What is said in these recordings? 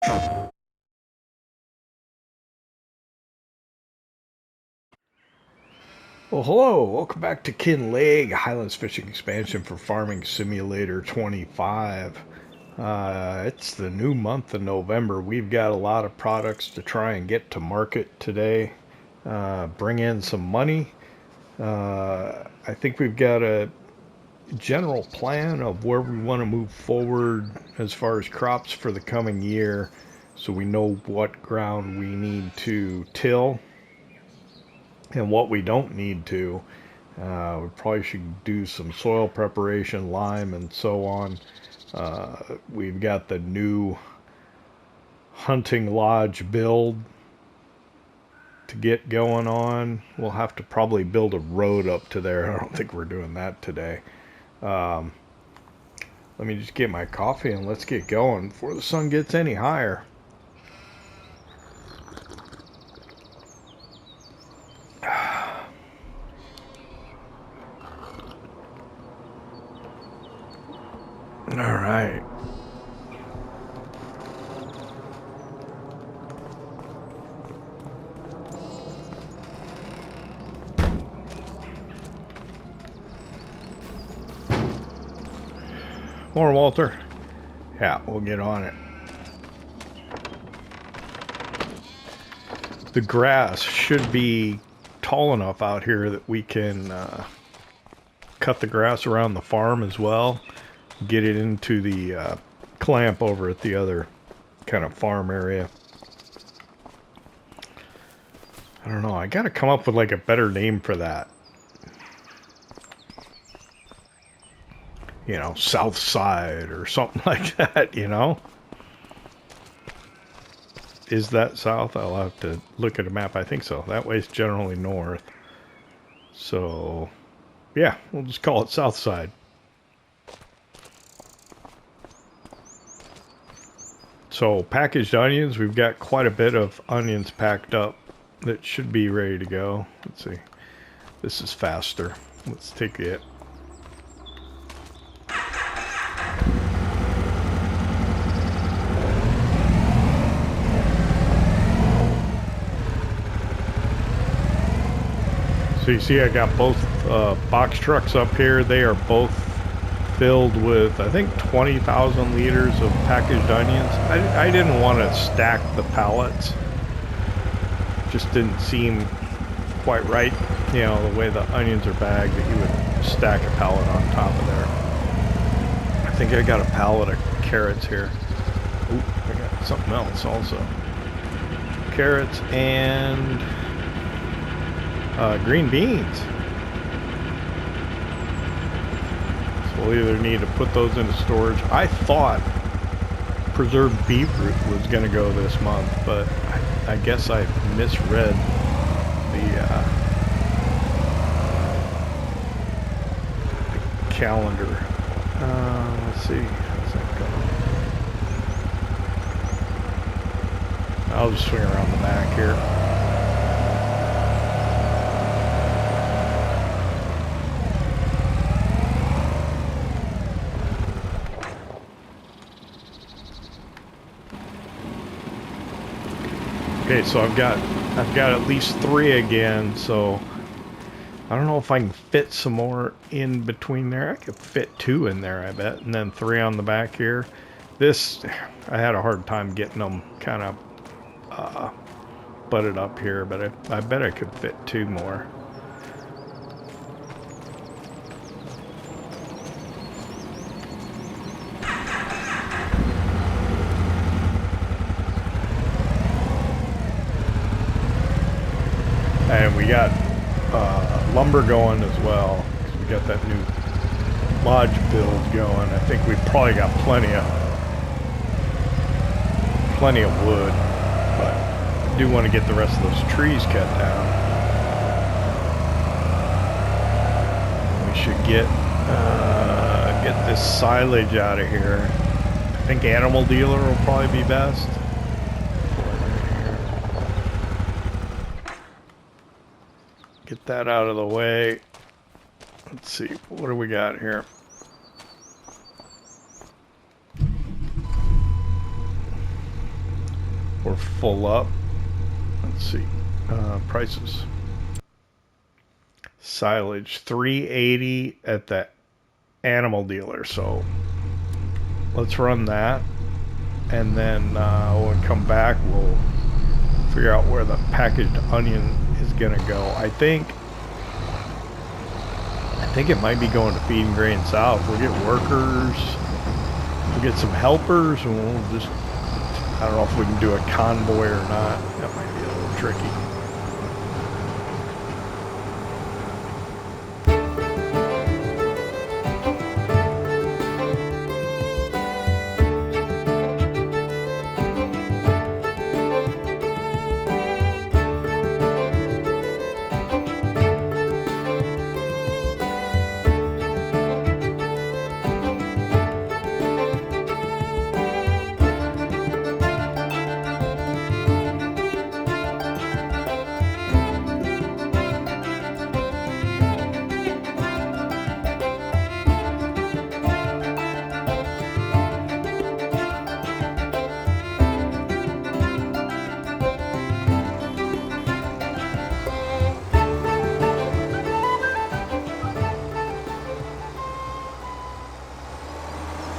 Well, hello, welcome back to Kinlaig, Highlands Fishing Expansion for Farming Simulator 25. It's the new month of November. We've got a lot of products to try and get to market today. Bring in some money. I think we've got a general plan of where we want to move forward as far as crops for the coming year, so we know what ground we need to till and what we don't need to. We probably should do some soil preparation, lime, and so on. We've got the new hunting lodge build to get going on. We'll have to probably build a road up to there. I don't think we're doing that today. Let me just get my coffee and let's get going before the sun gets any higher. All right. More, Walter. Yeah, we'll get on it. The grass should be tall enough out here that we can cut the grass around the farm as well. Get it into the clamp over at the other kind of farm area. I don't know. I gotta come up with like a better name for that. You know, South Side or something like that, you know? Is that south? I'll have to look at a map. I think so. That way's generally north. So, yeah, we'll just call it South Side. So, packaged onions, we've got quite a bit of onions packed up that should be ready to go. Let's see. This is faster. Let's take it. So you see I got both box trucks up here. They are both filled with, I think, 20,000 liters of packaged onions. I didn't want to stack the pallets. Just didn't seem quite right. You know, the way the onions are bagged, that you would stack a pallet on top of there. I think I got a pallet of carrots here. Ooh, I got something else also. Carrots and green beans. So we'll either need to put those into storage. I thought preserved beetroot was going to go this month, but I guess I misread the calendar. Let's see. How's that going? I'll just swing around the back here. Okay, so I've got at least 3 again, so I don't know if I can fit some more in between there. I could fit 2 in there, I bet, and then 3 on the back here. This, I had a hard time getting them kind of butted up here, but I bet I could fit 2 more. And we got lumber going as well, because we got that new lodge build going. I think we've probably got plenty of wood, but I do want to get the rest of those trees cut down. We should get this silage out of here. I think animal dealer will probably be best. Get that out of the way. Let's see, what do we got here? We're full up. Let's see. Prices. Silage $3.80 at the animal dealer. So let's run that, and then when we come back, we'll figure out where the packaged onion is gonna go. I think it might be going to Feed and Grain South. We'll get workers, we'll get some helpers, and we'll just, I don't know if we can do a convoy or not. That might be a little tricky.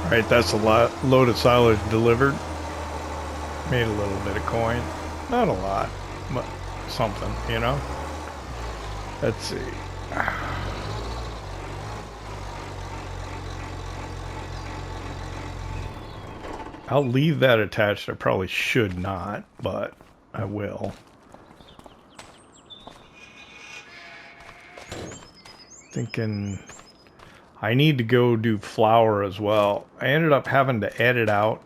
Alright, that's a load of silage delivered. Made a little bit of coin. Not a lot, but something, you know? Let's see. I'll leave that attached. I probably should not, but I will. Thinking I need to go do flour as well. I ended up having to edit out.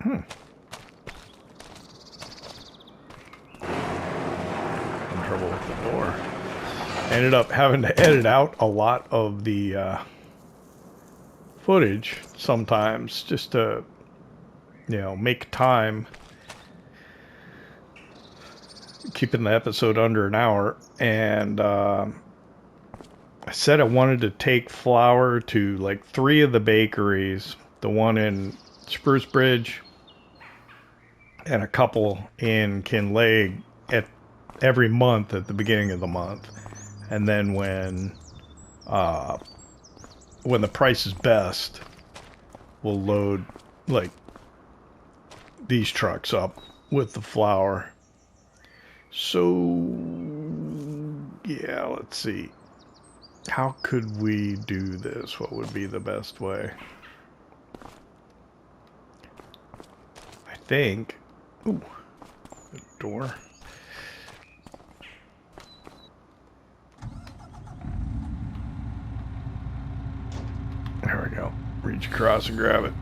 In trouble with the door. I ended up having to edit out a lot of the footage sometimes just to, you know, make time. Keeping the episode under an hour, and I said I wanted to take flour to like 3 of the bakeries, the one in Spruce Bridge and a couple in Kinlaig at every month at the beginning of the month, and then when the price is best, we'll load like these trucks up with the flour. So, yeah, let's see. How could we do this? What would be the best way? I think... Ooh, the door. There we go. Reach across and grab it.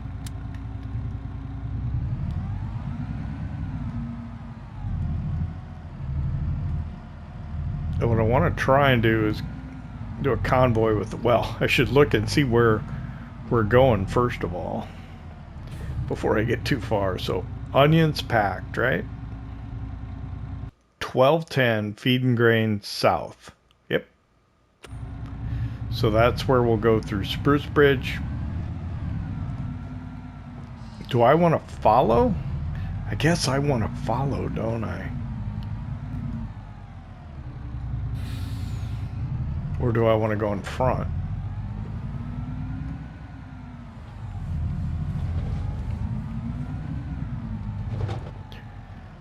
And what I want to try and do is do a convoy with the, well, I should look and see where we're going first of all before I get too far. So onions packed, right? 1210 Feed and Grain South. Yep. So that's where we'll go through Spruce Bridge. Do I want to follow? I guess I want to follow, don't I? Or do I want to go in front?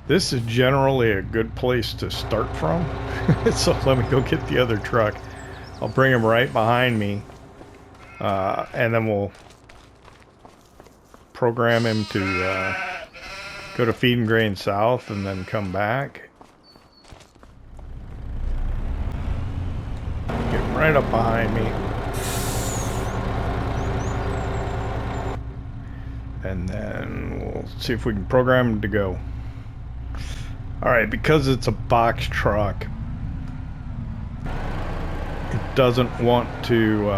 This is generally a good place to start from. So let me go get the other truck. I'll bring him right behind me. And then we'll program him to go to Feed and Grain South and then come back. Right up behind me. And then we'll see if we can program him to go. Alright, because it's a box truck, it doesn't want to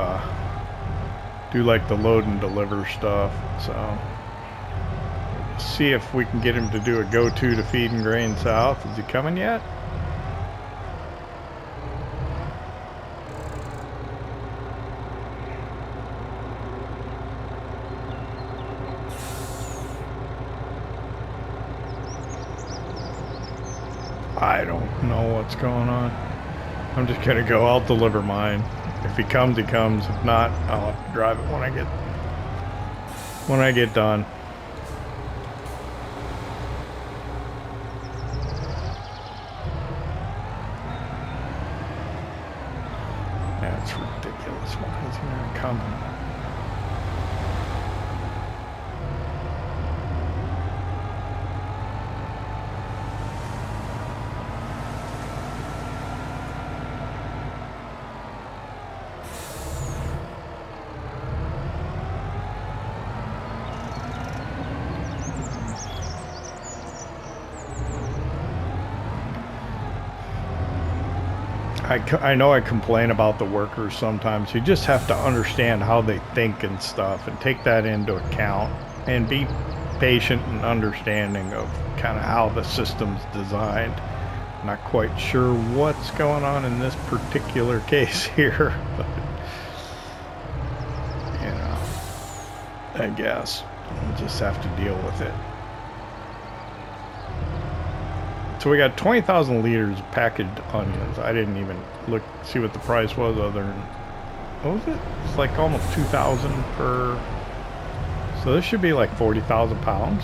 do like the load and deliver stuff. So, see if we can get him to do a go-to to Feed and Grain South. Is he coming yet? I don't know what's going on. I'm just gonna go. I'll deliver mine. If he comes, he comes. If not, I'll have to drive it when I get done. That's ridiculous. Why is he not coming? I know I complain about the workers sometimes. You just have to understand how they think and stuff and take that into account and be patient and understanding of kind of how the system's designed. Not quite sure what's going on in this particular case here, but you know, I guess we'll just have to deal with it. So we got 20,000 liters of packaged onions. I didn't even see what the price was other than, what was it? It's like almost 2,000 per, so this should be like 40,000 pounds.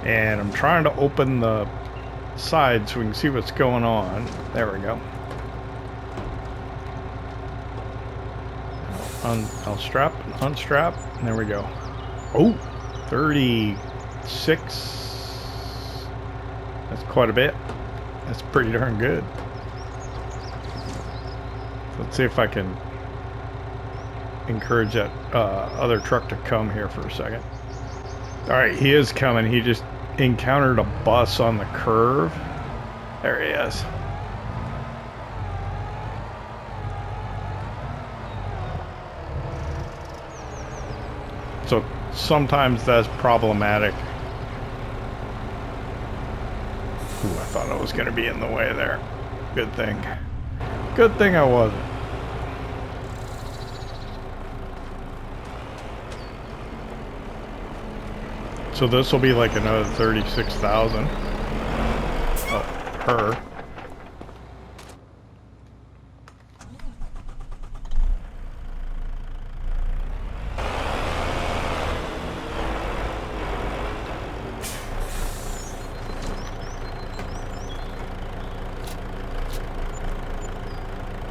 And I'm trying to open the side so we can see what's going on. There we go. I'll strap and unstrap, and there we go. Oh, 36. That's quite a bit. That's pretty darn good. Let's see if I can encourage that other truck to come here for a second. All right, he is coming. He just encountered a bus on the curve. There he is. So sometimes that's problematic. Ooh, I thought I was going to be in the way there. Good thing. Good thing I wasn't. So this will be like another 36,000. Oh, her.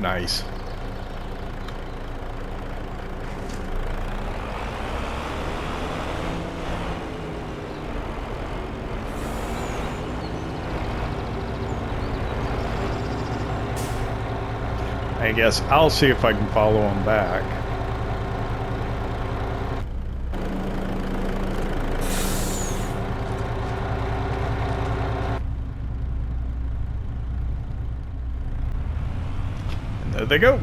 Nice. I guess I'll see if I can follow him back. And there they go.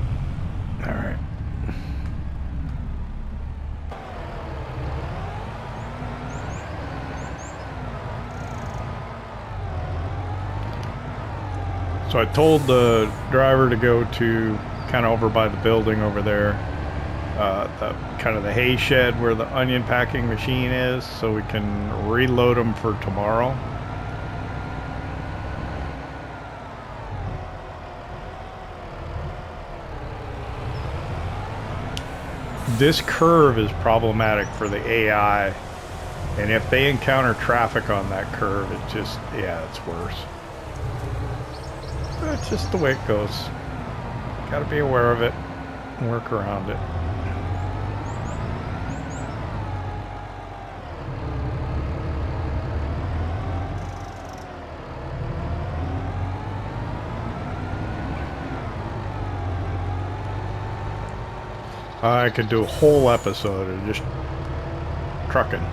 All right. So I told the driver to go to kind of over by the building over there, the kind of the hay shed where the onion packing machine is, so we can reload them for tomorrow. This curve is problematic for the AI, and if they encounter traffic on that curve, it just, yeah, it's worse. That's just the way it goes. Gotta be aware of it and work around it. I could do a whole episode of just trucking.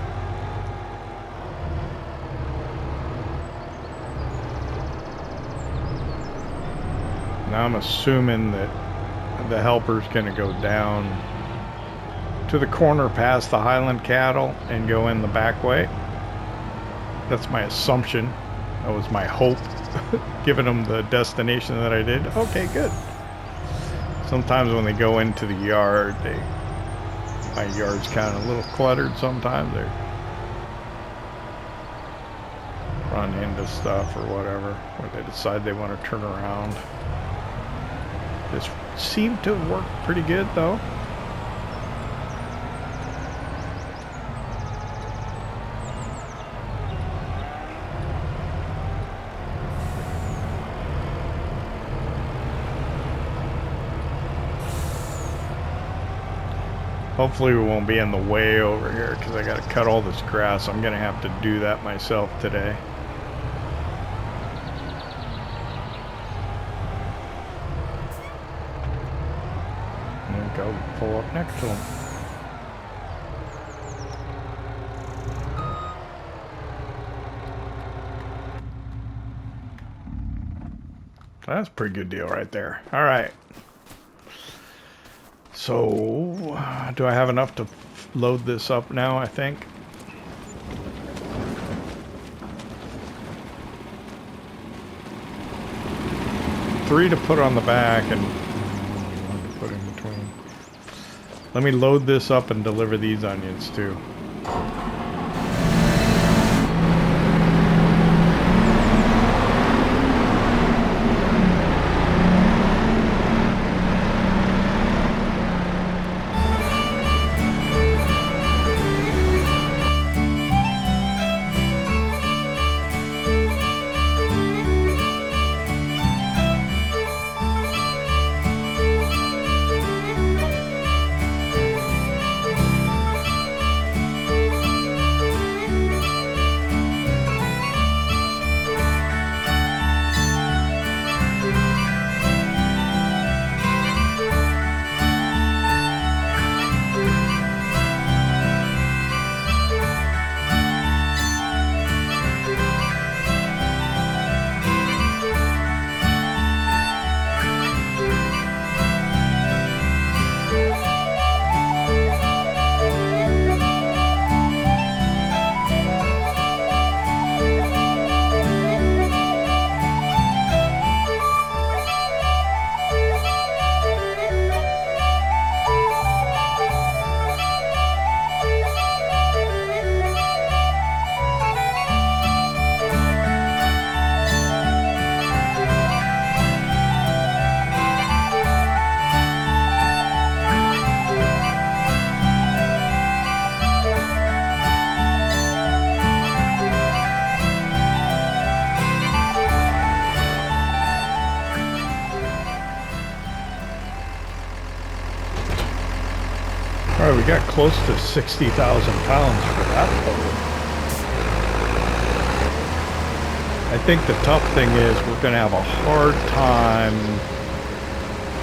Now I'm assuming that the helper's going to go down to the corner past the Highland cattle and go in the back way. That's my assumption. That was my hope. giving them the destination that I did. Okay, good. Sometimes when they go into the yard, my yard's kind of a little cluttered sometimes. They run into stuff or whatever, or they decide they want to turn around. This seemed to work pretty good though. Hopefully we won't be in the way over here because I got to cut all this grass. I'm going to have to do that myself today. There we go. Pull up next to him. That's a pretty good deal right there. All right. So, do I have enough to load this up now, I think? Three to put on the back and one to put in between. Let me load this up and deliver these onions too. Alright, we got close to 60,000 pounds for that load. I think the tough thing is we're going to have a hard time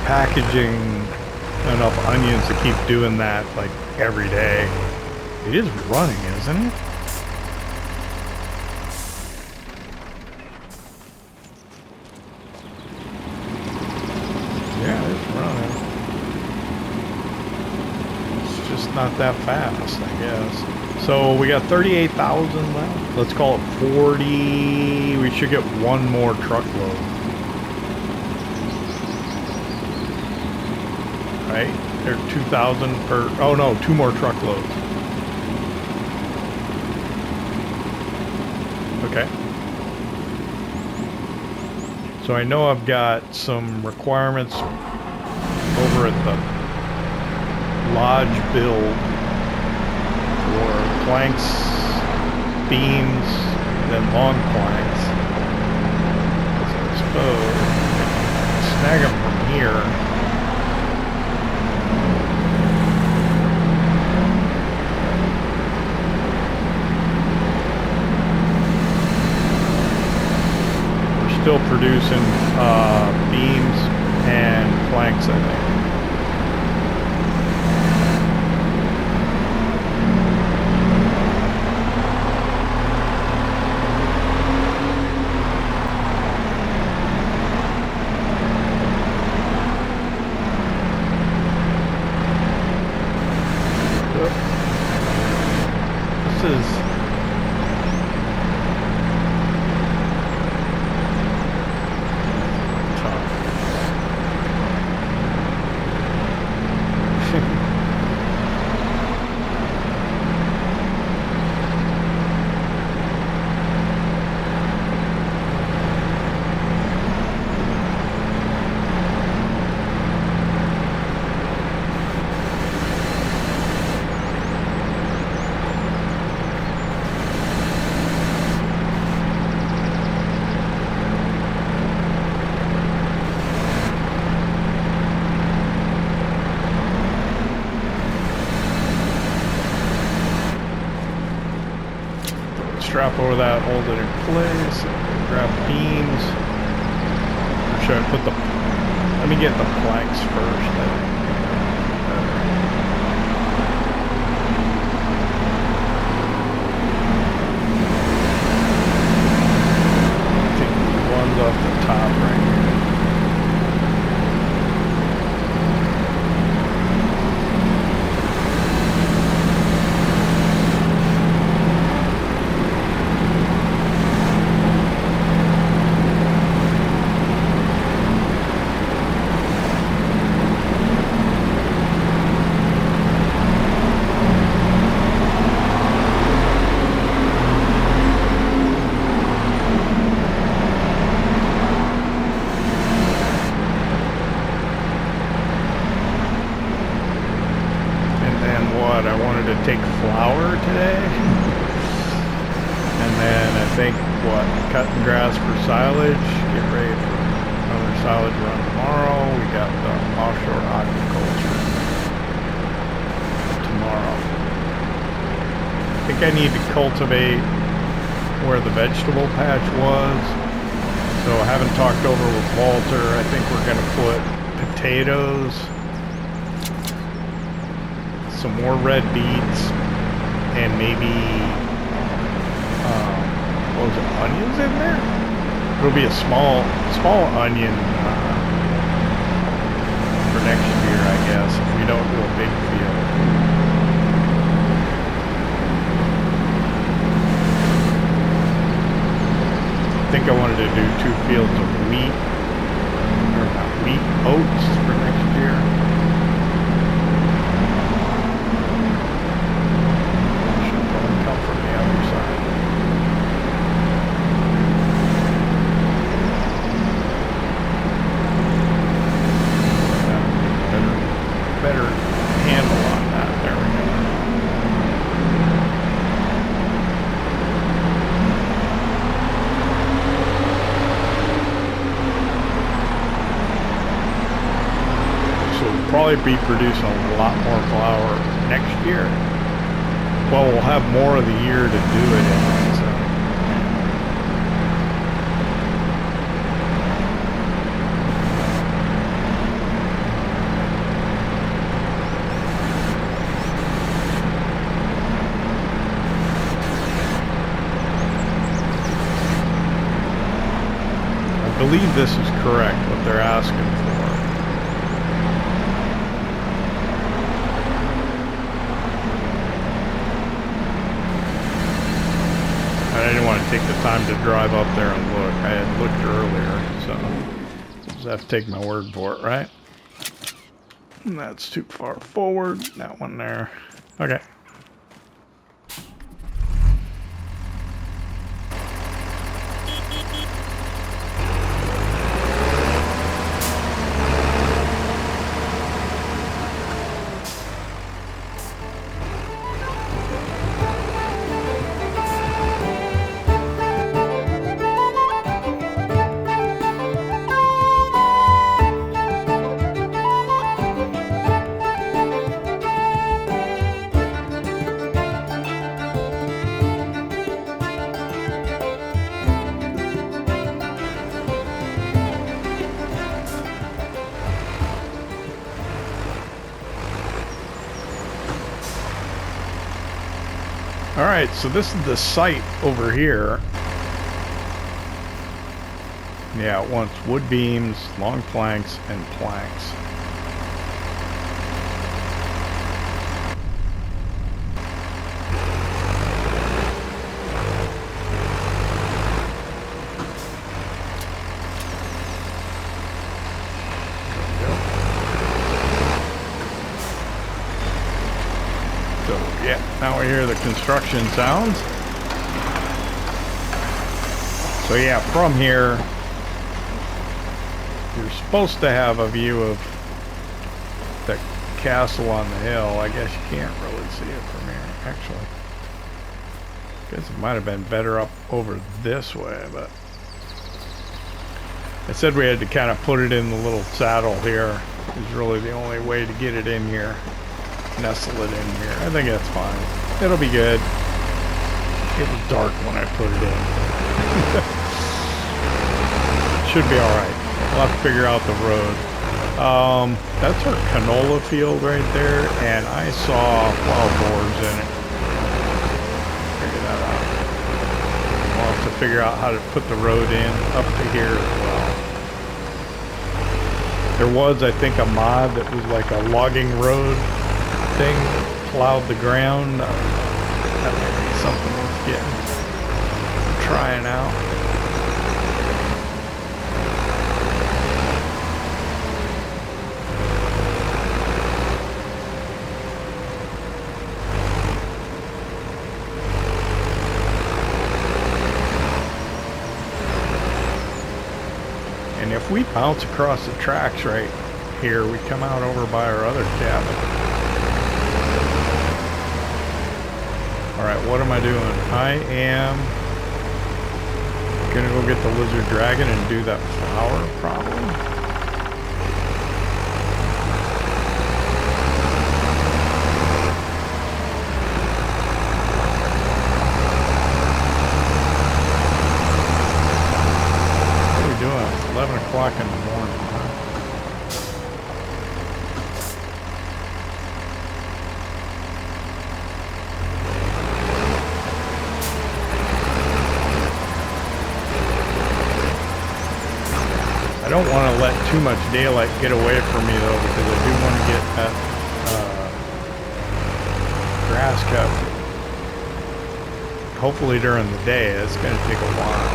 packaging enough onions to keep doing that like every day. It is running, isn't it? Yeah, it's running. Not that fast, I guess. So we got 38,000 left. Let's call it 40. We should get one more truckload. Right? They're 2,000 per. Oh no, two more truckloads. Okay. So I know I've got some requirements over at the lodge build for planks, beams, then long planks. So I suppose snag them from here. We're still producing beams and planks, I think. strap over that, hold it in place, grab beams. Or should I put the, let me get the planks first, I think. Take these ones off the top right here. Take flour today, and then I think cutting grass for silage, get ready for another silage run tomorrow. We got the offshore agriculture tomorrow. I think I need to cultivate where the vegetable patch was, so I haven't talked over with Walter. I think we're going to put potatoes, some more red beets, and maybe what was it, onions in there? It'll be a small onion for next year, I guess, if we don't do a big field. I think I wanted to do 2 fields of wheat, or not wheat, oats for next year. Probably be producing a lot more flour next year. Well, we'll have more of the year to do it in, so. I believe this is correct, what they're asking for. I didn't want to take the time to drive up there and look. I had looked earlier, so just have to take my word for it, right? And that's too far forward. That one there. Okay. Alright, so this is the site over here. Yeah, it wants wood beams, long planks, and planks. Now we hear the construction sounds. So yeah, from here, you're supposed to have a view of the castle on the hill. I guess you can't really see it from here, actually. I guess it might have been better up over this way, but I said we had to kind of put it in the little saddle here. Is really the only way to get it in here. Nestle it in here. I think that's fine. It'll be good. It was dark when I put it in. Should be alright. We'll have to figure out the road. That's our canola field right there, and I saw wild boars in it. Figure that out. We'll have to figure out how to put the road in up to here as well. There was, I think, a mod that was like a logging road thing, plowed the ground. That might be something worth getting. Trying out. And if we bounce across the tracks right here, we come out over by our other cabin. Alright, what am I doing? I am gonna go get the lizard dragon and do that flower, probably. What are we doing? It's 11 o'clock in the morning, huh? I don't want to let too much daylight get away from me though, because I do want to get that grass cut. Hopefully during the day. It's going to take a while.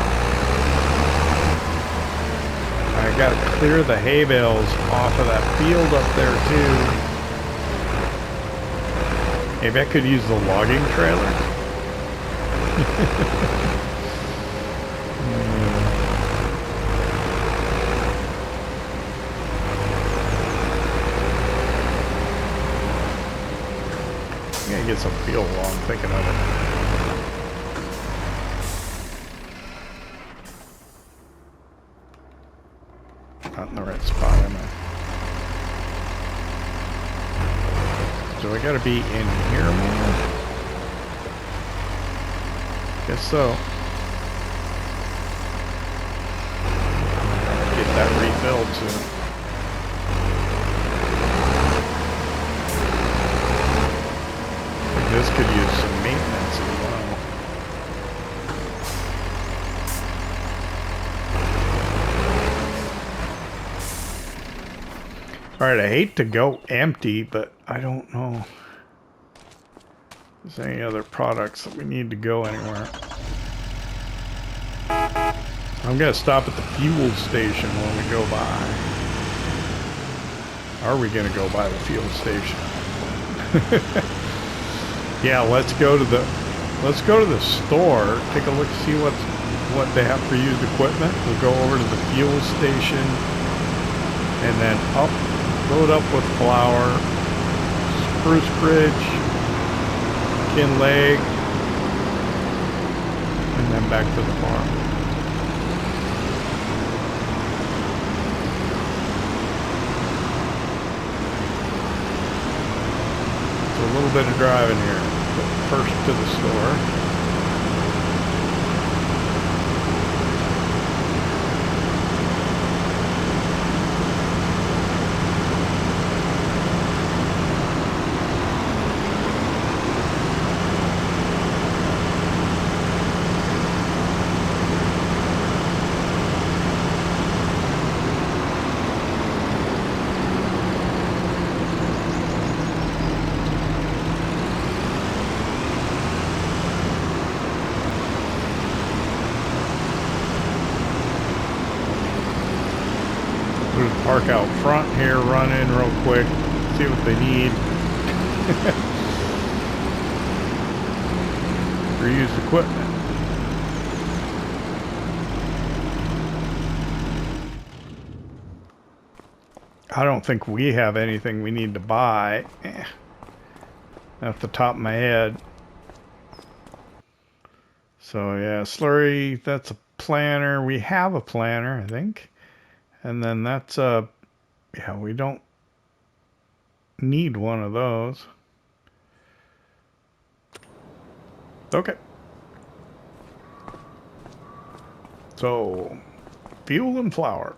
I got to clear the hay bales off of that field up there too. Maybe I could use the logging trailer. Get some fuel while I'm thinking of it. Not in the right spot, am I? So I gotta be in here more? Guess so. Get that refilled soon. This could use some maintenance as well. Alright, I hate to go empty, but I don't know if there's any other products that we need to go anywhere. I'm going to stop at the fuel station when we go by. Are we going to go by the fuel station? Yeah, let's go to the store, take a look, see what they have for used equipment. We'll go over to the fuel station and then load up with flour, Spruce Ridge, Kinlaig, and then back to the farm. A little bit of driving here, but first to the store. Park out front here, run in real quick, see what they need. For used equipment. I don't think we have anything we need to buy. Off the top of my head. So yeah, slurry, that's a planter. We have a planter, I think. And then that's yeah, we don't need one of those. Okay. So, fuel and flour.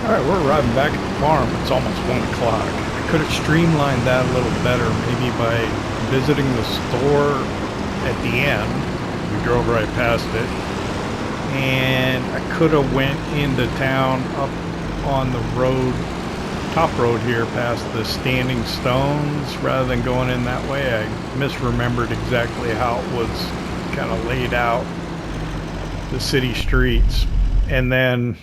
Alright, we're arriving back at the farm. It's almost 1 o'clock. I could have streamlined that a little better, maybe by visiting the store at the end. We drove right past it. And I could have went into town up on the road, top road here, past the Standing Stones, rather than going in that way. I misremembered exactly how it was kind of laid out, the city streets. And then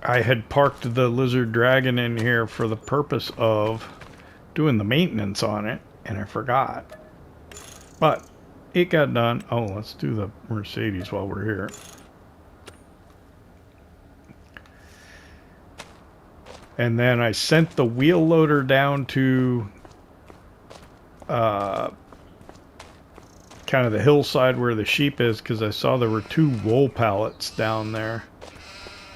I had parked the Lizard Dragon in here for the purpose of doing the maintenance on it, and I forgot. But it got done. Oh, let's do the Mercedes while we're here. And then I sent the wheel loader down to kind of the hillside where the sheep is, because I saw there were 2 wool pallets down there.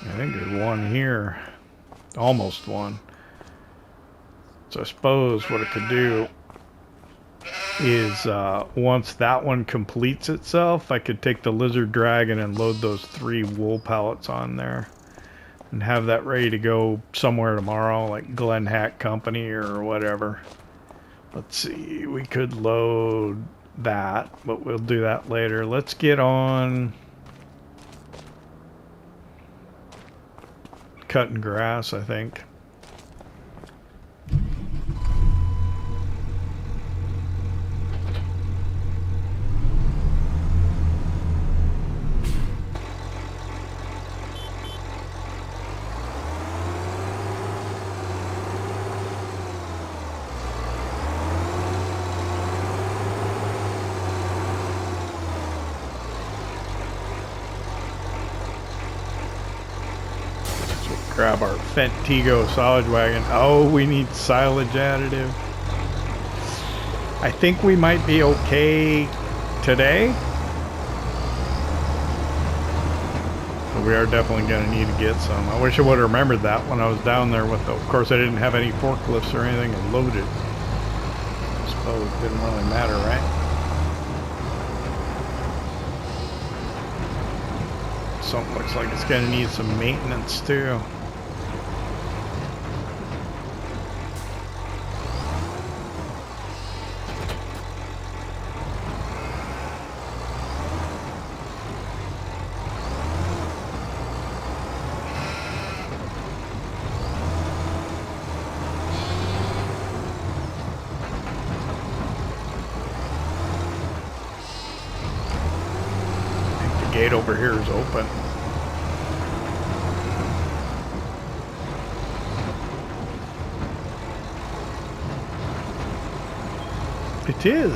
I think there's one here. Almost one. So I suppose what I could do is once that one completes itself, I could take the Lizard Dragon and load those 3 wool pallets on there and have that ready to go somewhere tomorrow, like Glen Hack Company or whatever. Let's see, we could load that, but we'll do that later. Let's get on cutting grass, I think. Grab our Fentigo silage wagon. Oh, we need silage additive. I think we might be okay today. But we are definitely going to need to get some. I wish I would have remembered that when I was down there with the... Of course, I didn't have any forklifts or anything loaded. I suppose it didn't really matter, right? Something looks like it's going to need some maintenance too. The gate over here is open. It is.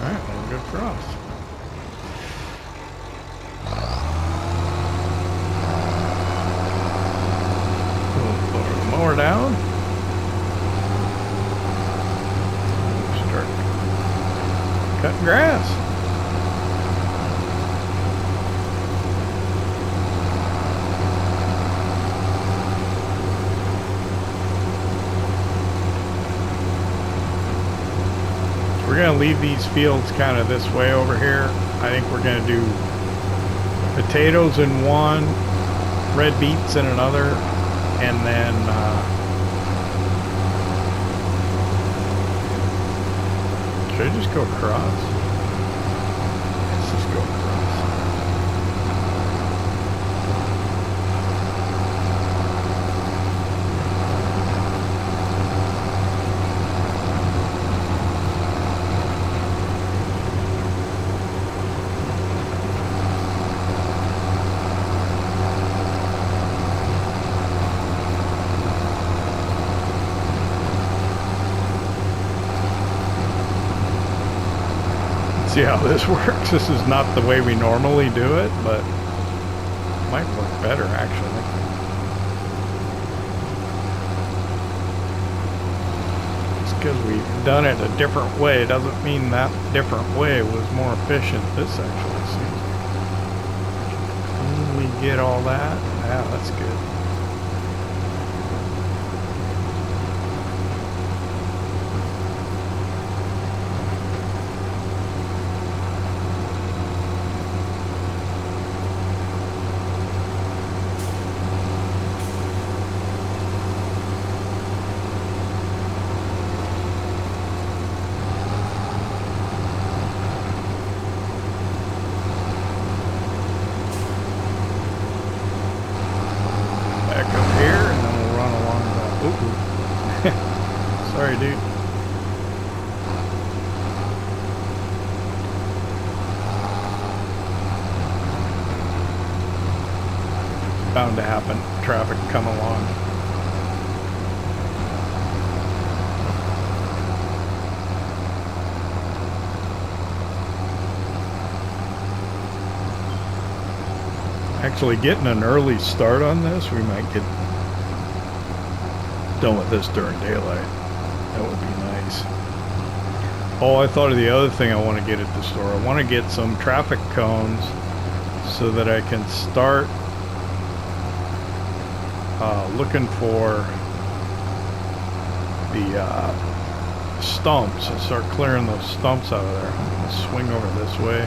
Alright, well, good for us. We'll lower the mower down. Start cutting grass. We're going to leave these fields kind of this way over here. I think we're going to do potatoes in one, red beets in another, and then should I just go across? Let's just go across. See how this works. This is not the way we normally do it, but it might work better actually. Just because we've done it a different way doesn't mean that different way was more efficient. This actually seems. Can we get all that? Yeah, that's good. Sorry, dude. It's bound to happen. Traffic come along. Actually getting an early start on this, we might get done with this during daylight. That would be nice. Oh, I thought of the other thing I want to get at the store. I want to get some traffic cones so that I can start looking for the stumps and start clearing those stumps out of there. I'm going to swing over this way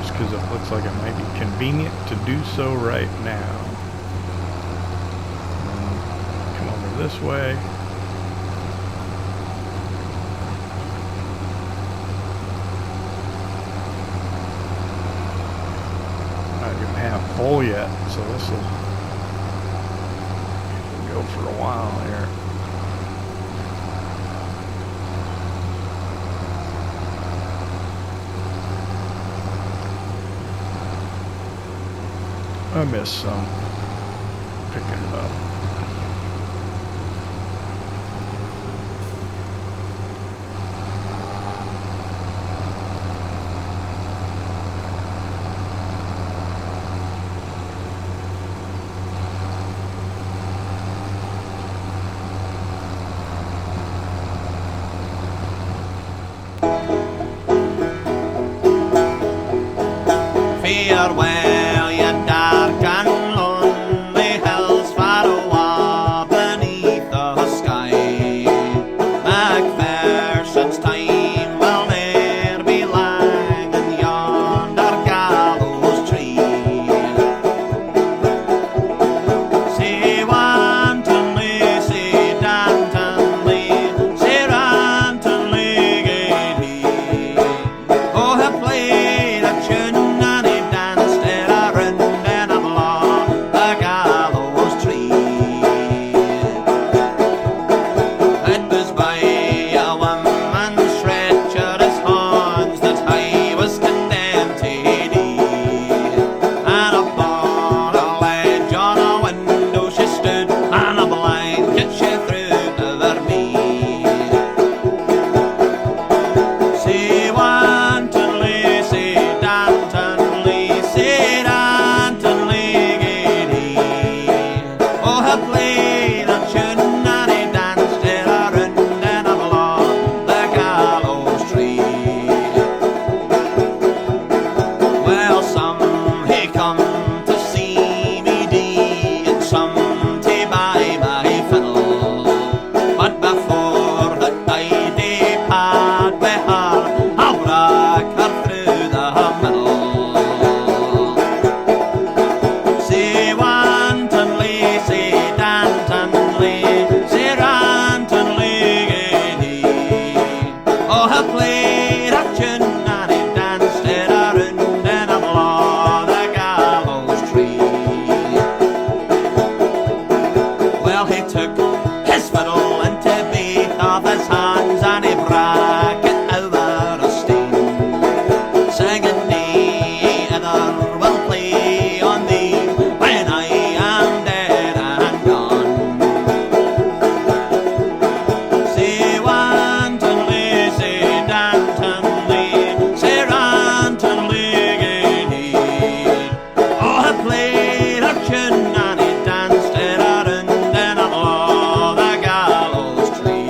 just because it looks like it might be convenient to do so right now. Come over this way. Half full yet, so this will go for a while here. I missed some picking it up. farewell, ye dark and lonely hills, far away beneath the sky. Macpherson's time will ne'er be lang in yonder gallows tree. Say wantonly, say dantonly, say rantonly gaily. Oh, he played a tune and he danced in a round and along the gallows tree. It was by a woman's treacherous hands that I was condemned to die. And upon a ledge on a window she stood, and a blanket she threw over me. Say wantonly, say dantonly, say dantonly gaily. Oh, he played a tune and he danced in a round and along the gallows tree. Well, some he come to see me dee, and some to buy my fiddle. But before that I depart with her, I'll break her through the middle. Say wantonly, say dantonly, say rantonly gaily. Oh, he played a tune and he danced it around and along the gallows tree. Well, he took his fiddle into both of his hands and he broke it over a string, singing, "Nay, other will play on thee when I am dead and gone." Say wantonly, say dantonly, say rantonly gaily. Oh, he played a tune and he danced it around and along the gallows tree.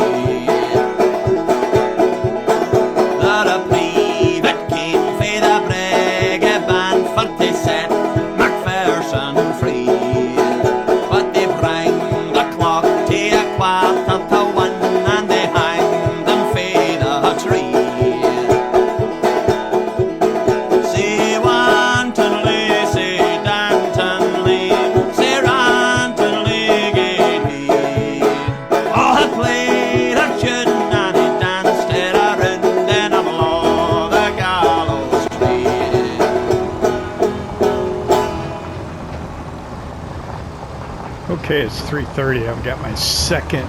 That a private came fae the brigade band for to set Macpherson free. But they bring the clock to a quarter to one and they hanged them fae the tree. Say wantonly, say dantonly, say rantonly gaily. Oh, he played a tune and he danced it around and along the gallows tree. Okay, it's 3:30. I've got my second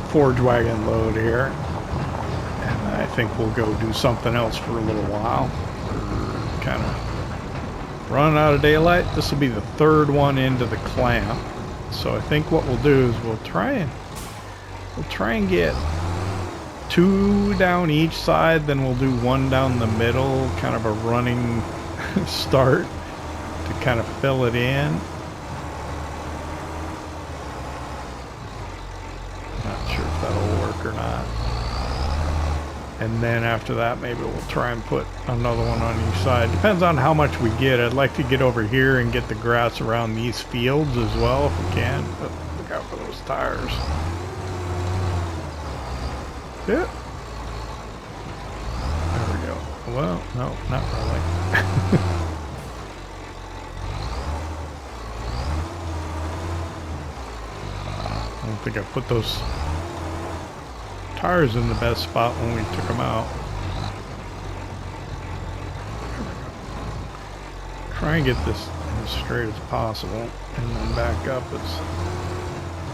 forge wagon load here, and I think we'll go do something else for a little while. We're kind of running out of daylight. This will be the third one into the clamp, so I think what we'll do is we'll try and get two down each side, then we'll do one down the middle, kind of a running start to kind of fill it in. Not sure if that'll work or not. And then after that, maybe we'll try and put another one on each side. Depends on how much we get. I'd like to get over here and get the grass around these fields as well if we can. But look out for those tires. Yeah. There we go. Well, no, not really. I don't think I put those tires in the best spot when we took them out. Try and get this as straight as possible and then back up as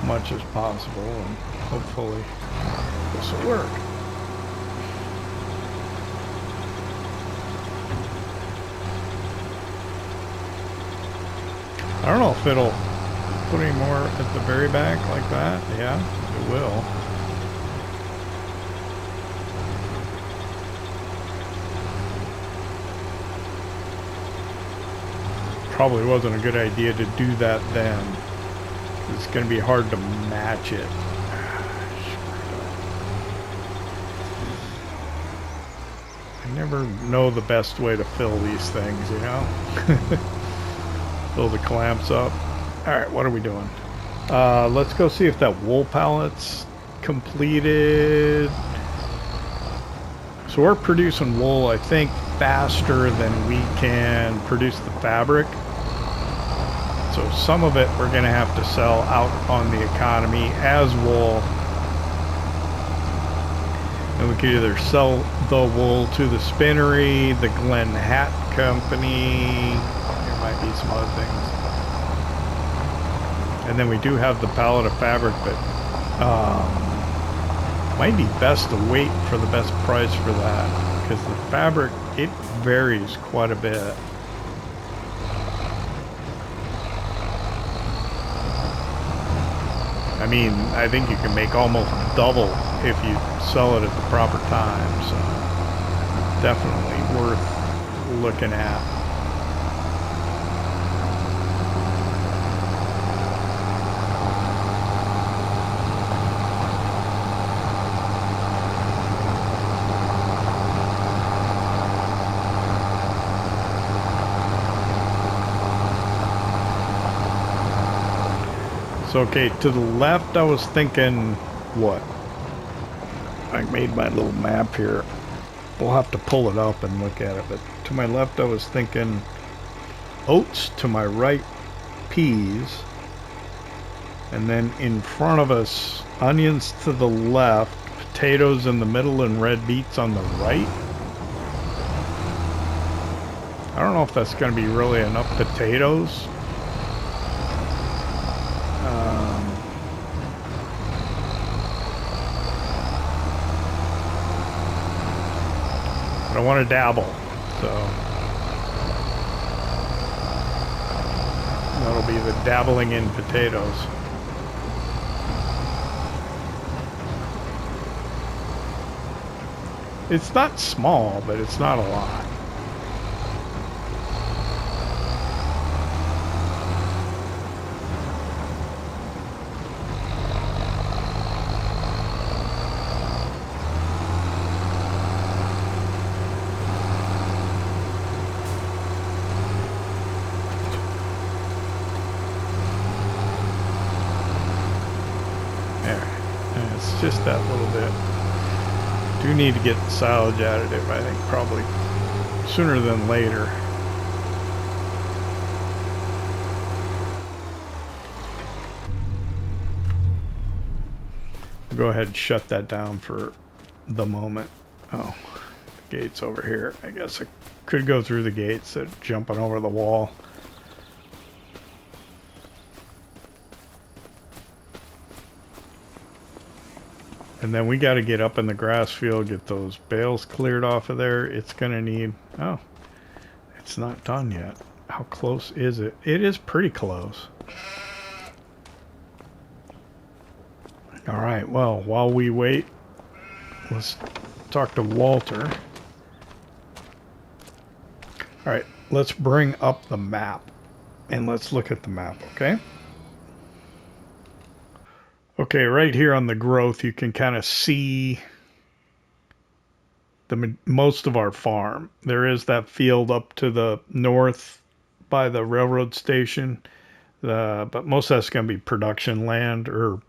much as possible, and hopefully this will work. I don't know if it'll put any more at the very back like that. Yeah, it will. Probably wasn't a good idea to do that then. It's going to be hard to match it. I never know the best way to fill these things, you know? Fill the clamps up. Alright, what are we doing? Let's go see if that wool pallet's completed. So we're producing wool, I think, faster than we can produce the fabric. So some of it we're going to have to sell out on the economy as wool. And we could either sell the wool to the spinnery, the Glen Hat Company. There might be some other things. And then we do have the pallet of fabric, but might be best to wait for the best price for that, because the fabric, it varies quite a bit. I mean, I think you can make almost double if you sell it at the proper time, so definitely worth looking at. So, okay, to the left I was thinking, what? I made my little map here. We'll have to pull it up and look at it, but to my left I was thinking oats, to my right peas, and then in front of us onions to the left, potatoes in the middle, and red beets on the right. I don't know if that's going to be really enough potatoes. I want to dabble, so that'll be the dabbling in potatoes. It's not small, but it's not a lot. Just that little bit. Do need to get the silage additive, I think, probably sooner than later. I'll go ahead and shut that down for the moment. Oh, the gate's over here. I guess I could go through the gates instead of jumping over the wall. And then we got to get up in the grass field, get those bales cleared off of there. It's going to need... Oh, it's not done yet. How close is it? It is pretty close. All right, well, while we wait, let's talk to Walter. All right, let's bring up the map and let's look at the map, okay? Okay, right here on the growth, you can kind of see most of our farm. There is that field up to the north by the railroad station, but most of that's going to be production land, or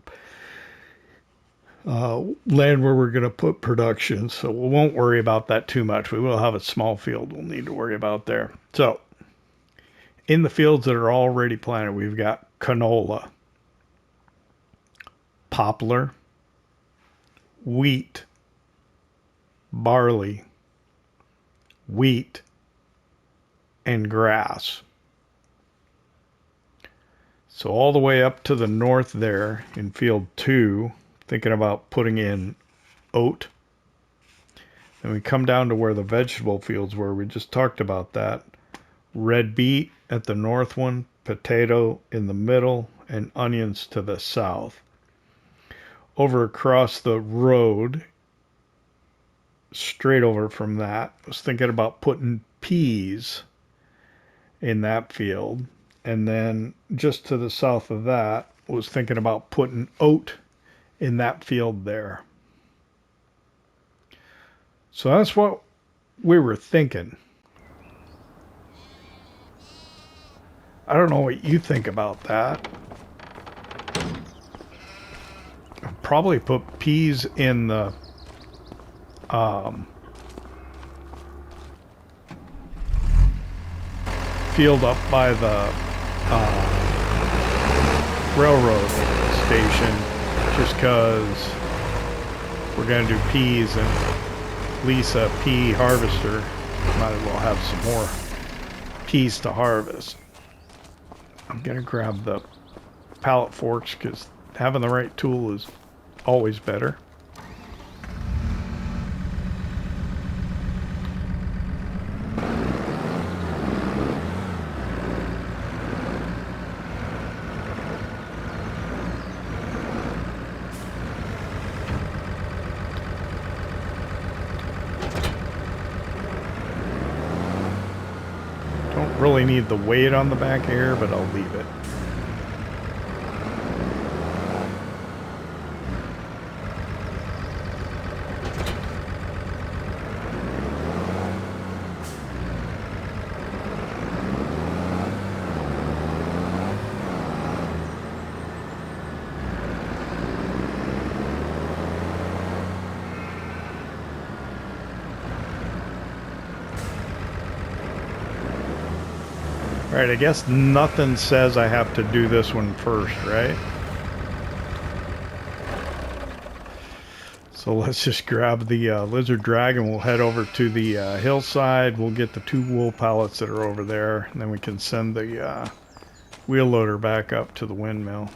land where we're going to put production, so we won't worry about that too much. We will have a small field we'll need to worry about there. So, in the fields that are already planted, we've got canola, poplar, wheat, barley, wheat, and grass. So all the way up to the north there in field 2, thinking about putting in oat. Then we come down to where the vegetable fields were. We just talked about that. Red beet at the north one, potato in the middle, and onions to the south. Over across the road, straight over from that, I was thinking about putting peas in that field. And then just to the south of that, I was thinking about putting oat in that field there. So that's what we were thinking. I don't know what you think about that. I'll probably put peas in the field up by the railroad station, just because we're going to do peas and lease a pea harvester. Might as well have some more peas to harvest. I'm going to grab the pallet forks because having the right tool is always better. Don't really need the weight on the back here, but I'll leave it. Alright, I guess nothing says I have to do this one first, right? So let's just grab the lizard drag and we'll head over to the hillside. We'll get the 2 wool pallets that are over there, and then we can send the wheel loader back up to the windmill.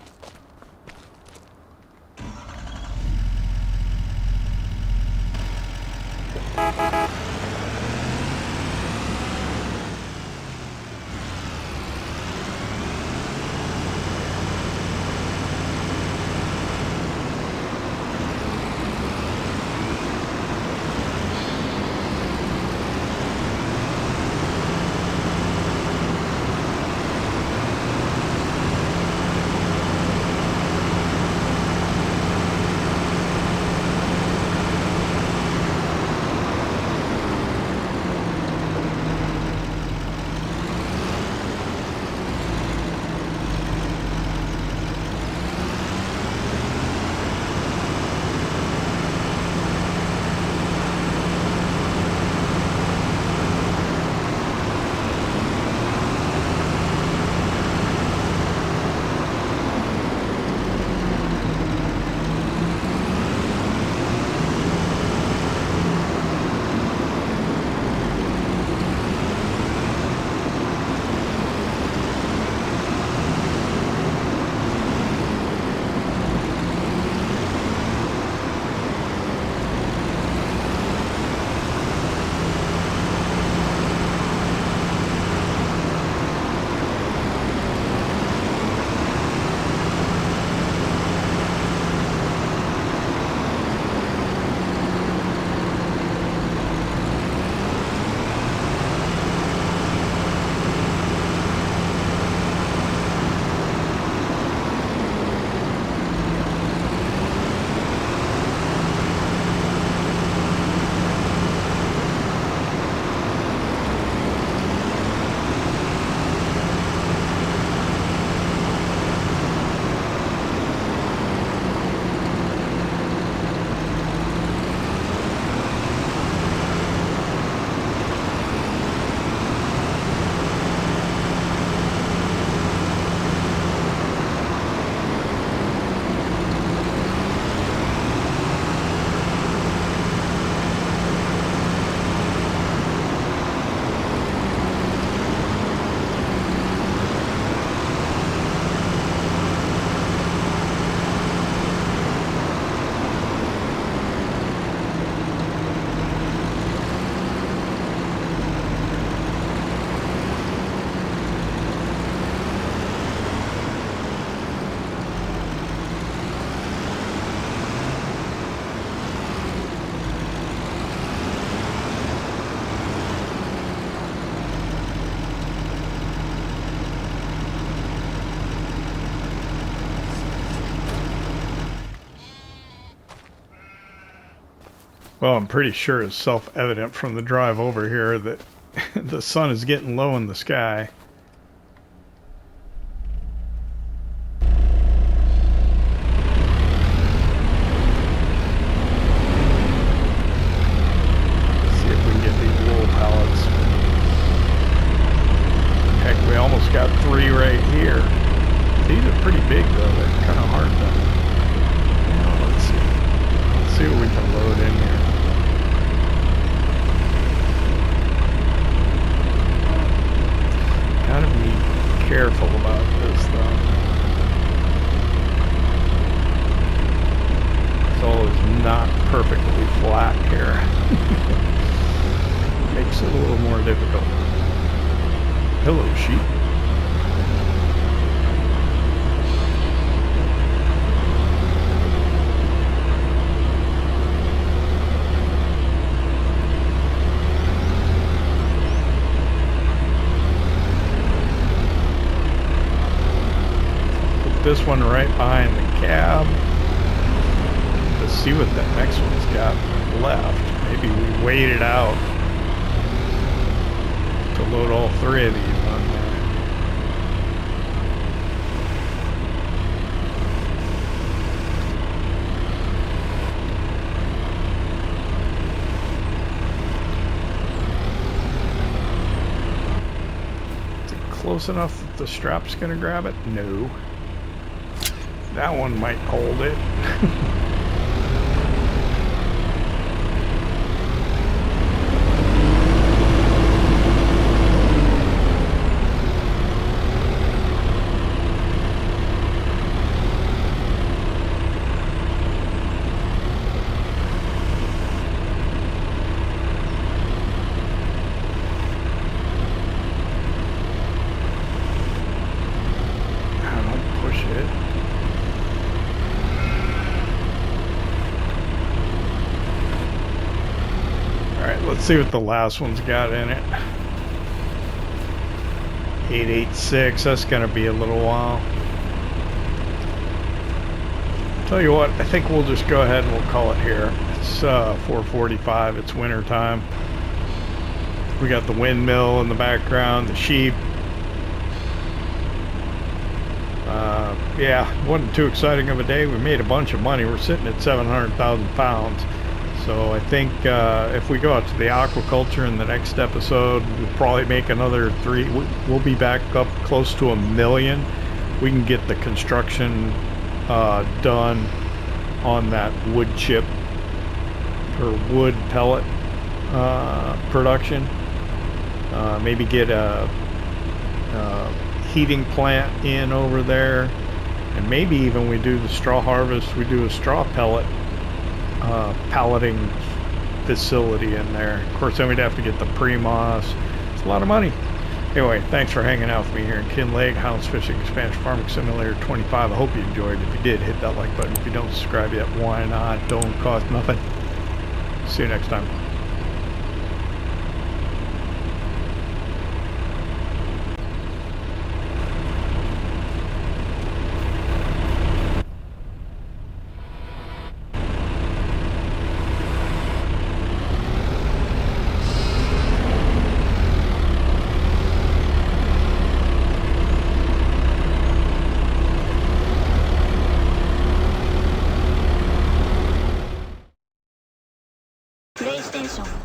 Well, I'm pretty sure it's self-evident from the drive over here that the sun is getting low in the sky. See if we can get these wool pallets. Heck, we almost got 3 right here. These are pretty big though, they're kind of hard to... Now, let's see. Let's see what we can load in here. Gotta be careful about this though. Soil is not perfectly flat here. Makes it a little more difficult. Hello, sheep. This one right behind the cab to see what that next one's got left. Maybe we wait it out to load all 3 of these on there. Is it close enough that the strap's gonna grab it? No. That one might hold it. Let's see what the last one's got in it. 886, that's gonna be a little while. Tell you what, I think we'll just go ahead and we'll call it here. It's 4:45, it's winter time. We got the windmill in the background, the sheep. Yeah, wasn't too exciting of a day. We made a bunch of money. We're sitting at 700,000 pounds. So I think if we go out to the aquaculture in the next episode, we'll probably make another 3. We'll be back up close to 1 million. We can get the construction done on that wood chip or wood pellet production. Maybe get a heating plant in over there, and maybe even we do the straw harvest. We do a straw pellet palleting facility in there. Of course, then we'd have to get the pre-moss. It's a lot of money. Anyway, thanks for hanging out with me here in Kinlaig, Highlands Fishing Expansion Farming Simulator 25. I hope you enjoyed. If you did, hit that like button. If you don't subscribe yet, why not? Don't cost nothing. See you next time. PlayStation